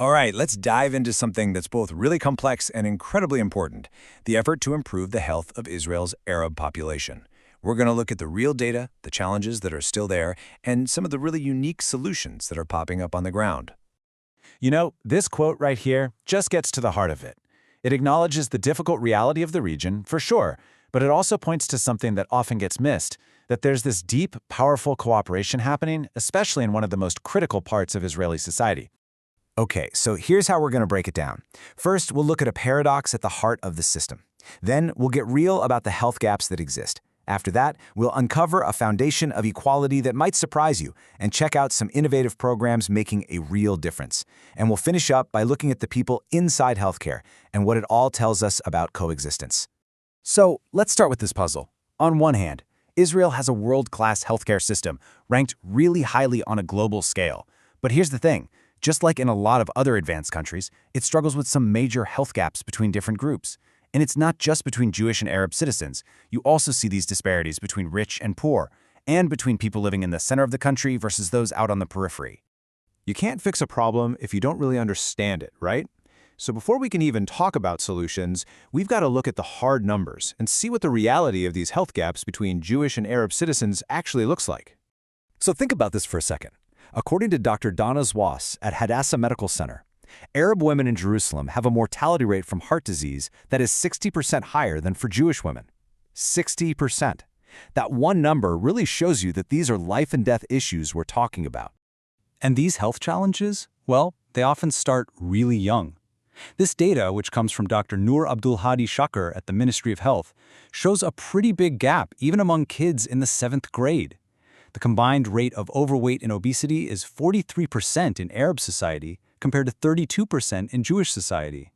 All right, let's dive into something that's both really complex and incredibly important, the effort to improve the health of Israel's Arab population. We're going to look at the real data, the challenges that are still there, and some of the really unique solutions that are popping up on the ground. You know, this quote right here just gets to the heart of it. It acknowledges the difficult reality of the region, for sure, but it also points to something that often gets missed, that there's this deep, powerful cooperation happening, especially in one of the most critical parts of Israeli society. Okay, so here's how we're going to break it down. First, we'll look at a paradox at the heart of the system. Then, we'll get real about the health gaps that exist. After that, we'll uncover a foundation of equality that might surprise you and check out some innovative programs making a real difference. And we'll finish up by looking at the people inside healthcare and what it all tells us about coexistence. So, let's start with this puzzle. On one hand, Israel has a world-class healthcare system ranked really highly on a global scale. But here's the thing. Just like in a lot of other advanced countries, it struggles with some major health gaps between different groups. And it's not just between Jewish and Arab citizens. You also see these disparities between rich and poor, and between people living in the center of the country versus those out on the periphery. You can't fix a problem if you don't really understand it, right? So before we can even talk about solutions, we've got to look at the hard numbers and see what the reality of these health gaps between Jewish and Arab citizens actually looks like. So think about this for a second. According to Dr. Donna Zwas at Hadassah Medical Center, Arab women in Jerusalem have a mortality rate from heart disease that is 60% higher than for Jewish women. 60%. That one number really shows you that these are life and death issues we're talking about. And these health challenges, well, they often start really young. This data, which comes from Dr. Noor Abdul Hadi Shakir at the Ministry of Health, shows a pretty big gap even among kids in the 7th grade. The combined rate of overweight and obesity is 43% in Arab society compared to 32% in Jewish society.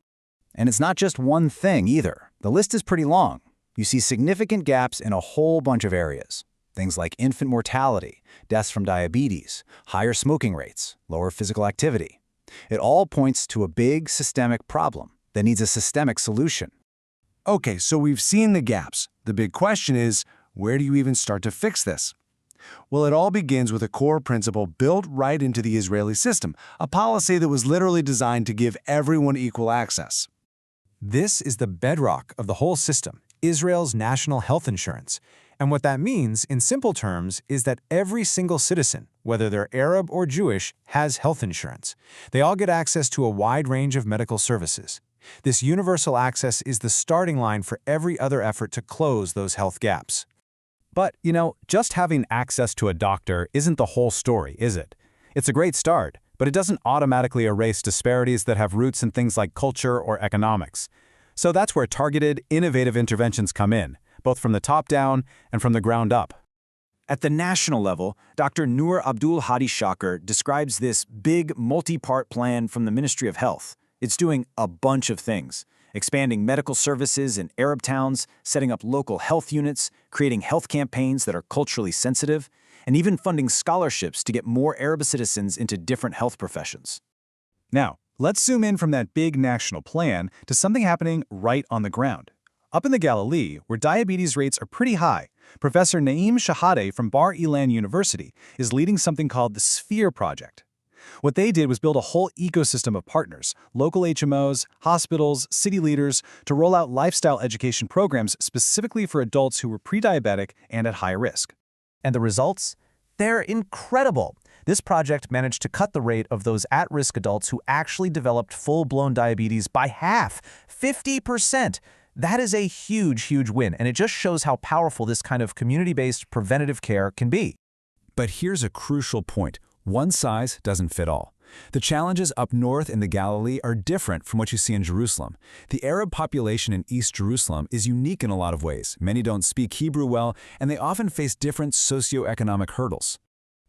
And it's not just one thing either. The list is pretty long. You see significant gaps in a whole bunch of areas. Things like infant mortality, deaths from diabetes, higher smoking rates, lower physical activity. It all points to a big systemic problem that needs a systemic solution. Okay, so we've seen the gaps. The big question is, where do you even start to fix this? Well, it all begins with a core principle built right into the Israeli system, a policy that was literally designed to give everyone equal access. This is the bedrock of the whole system, Israel's national health insurance. And what that means, in simple terms, is that every single citizen, whether they're Arab or Jewish, has health insurance. They all get access to a wide range of medical services. This universal access is the starting line for every other effort to close those health gaps. But, you know, just having access to a doctor isn't the whole story, is it? It's a great start, but it doesn't automatically erase disparities that have roots in things like culture or economics. So that's where targeted, innovative interventions come in, both from the top down and from the ground up. At the national level, Dr. Noor Abdul Hadi Shakir describes this big multi-part plan from the Ministry of Health. It's doing a bunch of things. Expanding medical services in Arab towns, setting up local health units, creating health campaigns that are culturally sensitive, and even funding scholarships to get more Arab citizens into different health professions. Now, let's zoom in from that big national plan to something happening right on the ground. Up in the Galilee, where diabetes rates are pretty high, Professor Naeem Shahade from Bar Ilan University is leading something called the Sphere Project. What they did was build a whole ecosystem of partners, local HMOs, hospitals, city leaders, to roll out lifestyle education programs specifically for adults who were pre-diabetic and at high risk. And the results? They're incredible. This project managed to cut the rate of those at-risk adults who actually developed full-blown diabetes by half, 50%. That is a huge, huge win, and it just shows how powerful this kind of community-based preventative care can be. But here's a crucial point. One size doesn't fit all. The challenges up north in the Galilee are different from what you see in Jerusalem. The Arab population in East Jerusalem is unique in a lot of ways. Many don't speak Hebrew well, and they often face different socioeconomic hurdles.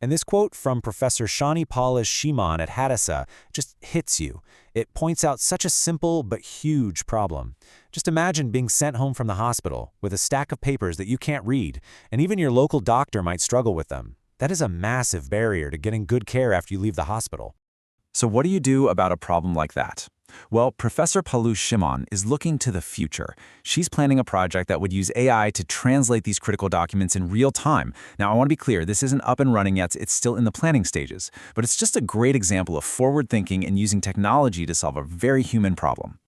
And this quote from Professor Shani Paula Shimon at Hadassah just hits you. It points out such a simple but huge problem. Just imagine being sent home from the hospital with a stack of papers that you can't read, and even your local doctor might struggle with them. That is a massive barrier to getting good care after you leave the hospital. So what do you do about a problem like that? Well, Professor Palu Shimon is looking to the future. She's planning a project that would use AI to translate these critical documents in real time. Now, I want to be clear, this isn't up and running yet, it's still in the planning stages. But it's just a great example of forward thinking and using technology to solve a very human problem.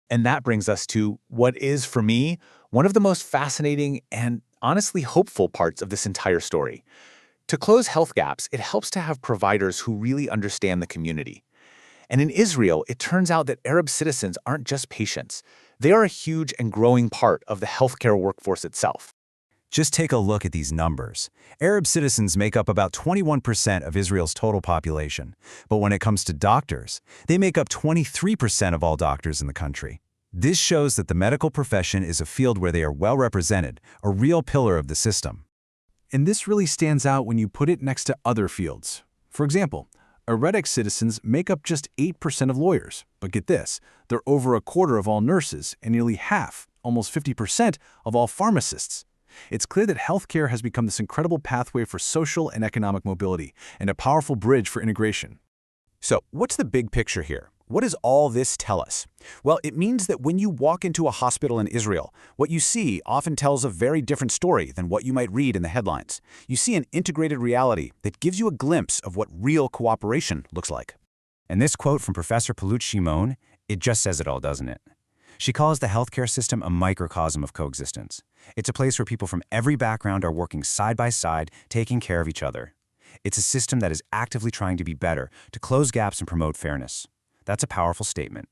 And that brings us to what is, for me, one of the most fascinating and honestly hopeful parts of this entire story. To close health gaps, it helps to have providers who really understand the community. And in Israel, it turns out that Arab citizens aren't just patients. They are a huge and growing part of the healthcare workforce itself. Just take a look at these numbers. Arab citizens make up about 21% of Israel's total population. But when it comes to doctors, they make up 23% of all doctors in the country. This shows that the medical profession is a field where they are well represented, a real pillar of the system. And this really stands out when you put it next to other fields. For example, Aredic citizens make up just 8% of lawyers. But get this, they're over a quarter of all nurses and nearly half, almost 50%, of all pharmacists. It's clear that healthcare has become this incredible pathway for social and economic mobility and a powerful bridge for integration. So, what's the big picture here? What does all this tell us? Well, it means that when you walk into a hospital in Israel, what you see often tells a very different story than what you might read in the headlines. You see an integrated reality that gives you a glimpse of what real cooperation looks like. And this quote from Professor Palut Shimon, it just says it all, doesn't it? She calls the healthcare system a microcosm of coexistence. It's a place where people from every background are working side by side, taking care of each other. It's a system that is actively trying to be better, to close gaps and promote fairness. That's a powerful statement.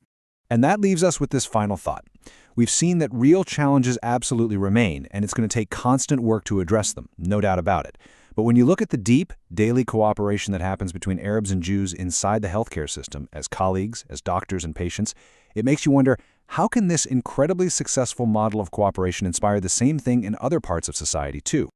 And that leaves us with this final thought. We've seen that real challenges absolutely remain, and it's going to take constant work to address them, no doubt about it. But when you look at the deep, daily cooperation that happens between Arabs and Jews inside the healthcare system, as colleagues, as doctors and patients, it makes you wonder, how can this incredibly successful model of cooperation inspire the same thing in other parts of society too?